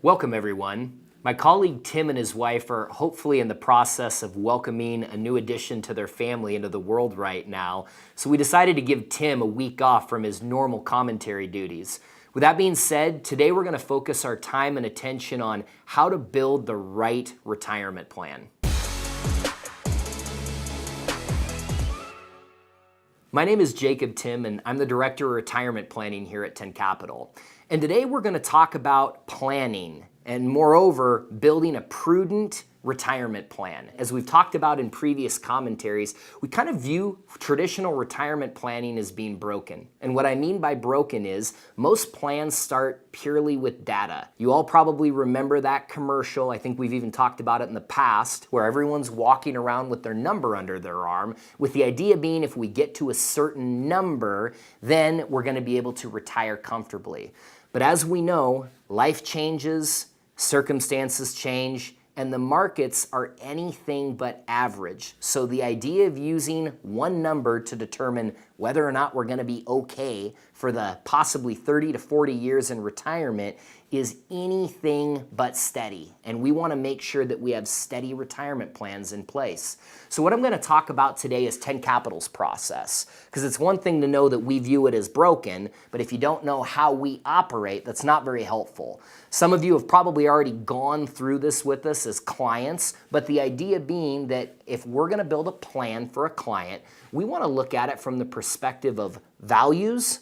Welcome everyone. My colleague Tim and his wife are hopefully in the process of welcoming a new addition to their family into the world right now, so we decided to give Tim a week off from his normal commentary duties. With that being said, today we're going to focus our time and attention on how to build the right retirement plan. My name is Jacob Tim, and I'm the Director of Retirement Planning here at 10 Capital. And today we're going to talk about planning and, moreover, building a prudent retirement plan. As we've talked about in previous commentaries, we kind of view traditional retirement planning as being broken. And what I mean by broken is most plans start purely with data. You all probably remember that commercial. I think we've even talked about it in the past, where everyone's walking around with their number under their arm, with the idea being if we get to a certain number, then we're going to be able to retire comfortably. But as we know, life changes, circumstances change, and the markets are anything but average. So the idea of using one number to determine whether or not we're going to be okay for the possibly 30 to 40 years in retirement is anything but steady. And we want to make sure that we have steady retirement plans in place. So what I'm going to talk about today is 10 Capital's process, because it's one thing to know that we view it as broken, but if you don't know how we operate, that's not very helpful. Some of you have probably already gone through this with us as clients, but the idea being that if we're going to build a plan for a client, we want to look at it from the perspective of values,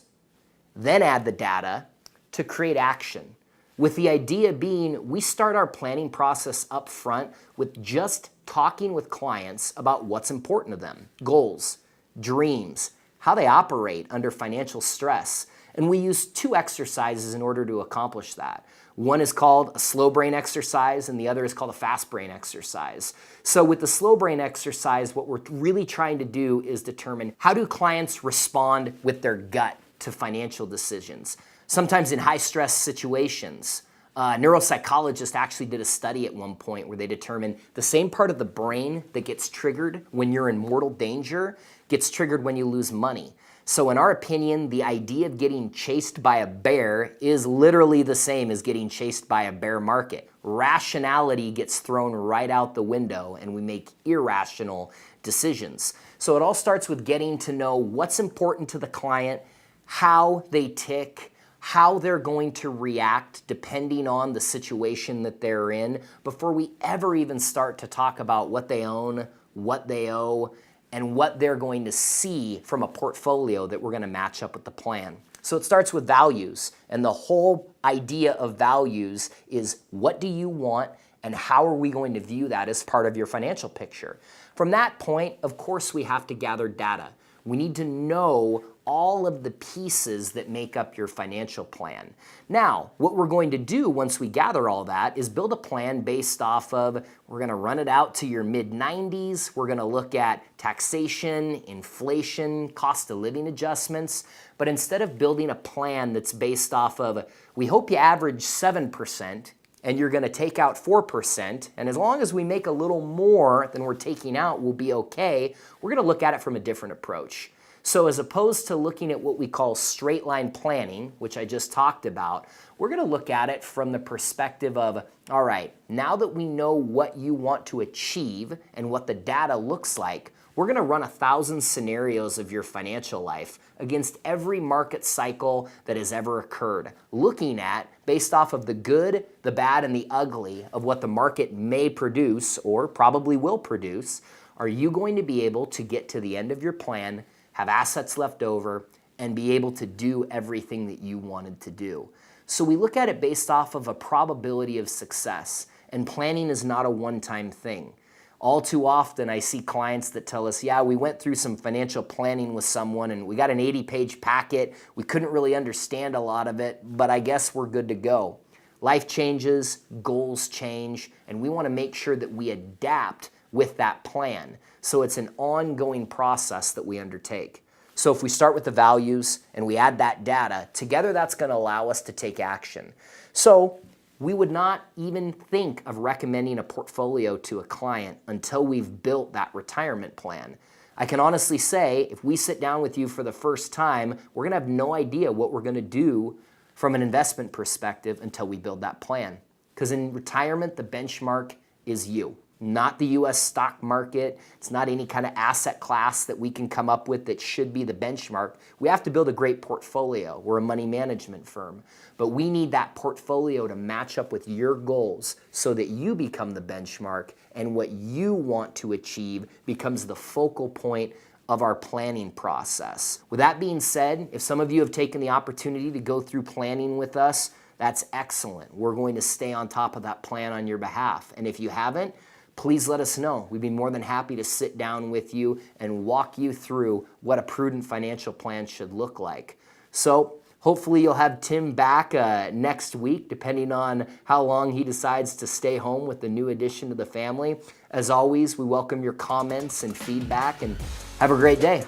then add the data to create action. With the idea being, we start our planning process up front with just talking with clients about what's important to them, goals, dreams, how they operate under financial stress. And we use two exercises in order to accomplish that. One is called a slow brain exercise, and the other is called a fast brain exercise. So with the slow brain exercise, what we're really trying to do is determine how do clients respond with their gut to financial decisions. Sometimes in high-stress situations, a neuropsychologist actually did a study at one point where they determined the same part of the brain that gets triggered when you're in mortal danger gets triggered when you lose money. So in our opinion, the idea of getting chased by a bear is literally the same as getting chased by a bear market. Rationality gets thrown right out the window and we make irrational decisions. So it all starts with getting to know what's important to the client, how they tick, how they're going to react depending on the situation that they're in before we ever even start to talk about what they own, what they owe, and what they're going to see from a portfolio that we're going to match up with the plan. So it starts with values, and the whole idea of values is what do you want and how are we going to view that as part of your financial picture. From that point, of course, we have to gather data. We need to know all of the pieces that make up your financial plan. Now, what we're going to do once we gather all that is build a plan based off of, we're going to run it out to your mid-90s, we're going to look at taxation, inflation, cost of living adjustments, but instead of building a plan that's based off of, we hope you average 7%, and you're going to take out 4%, and as long as we make a little more than we're taking out, we'll be okay, we're going to look at it from a different approach. So as opposed to looking at what we call straight line planning, which I just talked about, we're going to look at it from the perspective of, all right, now that we know what you want to achieve and what the data looks like, we're going to run 1,000 scenarios of your financial life against every market cycle that has ever occurred, looking at, based off of the good, the bad, and the ugly of what the market may produce or probably will produce, are you going to be able to get to the end of your plan, have assets left over, and be able to do everything that you wanted to do? So we look at it based off of a probability of success, and planning is not a one-time thing. All too often I see clients that tell us, yeah, we went through some financial planning with someone and we got an 80-page packet, we couldn't really understand a lot of it, but I guess we're good to go. Life changes, goals change, and we want to make sure that we adapt with that plan. So it's an ongoing process that we undertake. So if we start with the values and we add that data, together that's going to allow us to take action. So we would not even think of recommending a portfolio to a client until we've built that retirement plan. I can honestly say, if we sit down with you for the first time, we're going to have no idea what we're going to do from an investment perspective until we build that plan. Because in retirement, the benchmark is you, not the US stock market. It's not any kind of asset class that we can come up with that should be the benchmark. We have to build a great portfolio. We're a money management firm. But we need that portfolio to match up with your goals so that you become the benchmark and what you want to achieve becomes the focal point of our planning process. With that being said, if some of you have taken the opportunity to go through planning with us, that's excellent. We're going to stay on top of that plan on your behalf. And if you haven't, please let us know. We'd be more than happy to sit down with you and walk you through what a prudent financial plan should look like. So hopefully you'll have Tim back next week, depending on how long he decides to stay home with the new addition to the family. As always, we welcome your comments and feedback, and have a great day.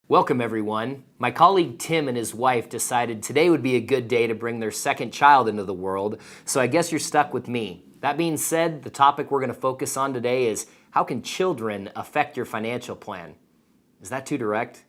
Welcome everyone. My colleague Tim and his wife decided today would be a good day to bring their second child into the world, so I guess you're stuck with me. That being said, the topic we're going to focus on today is how can children affect your financial plan? Is that too direct?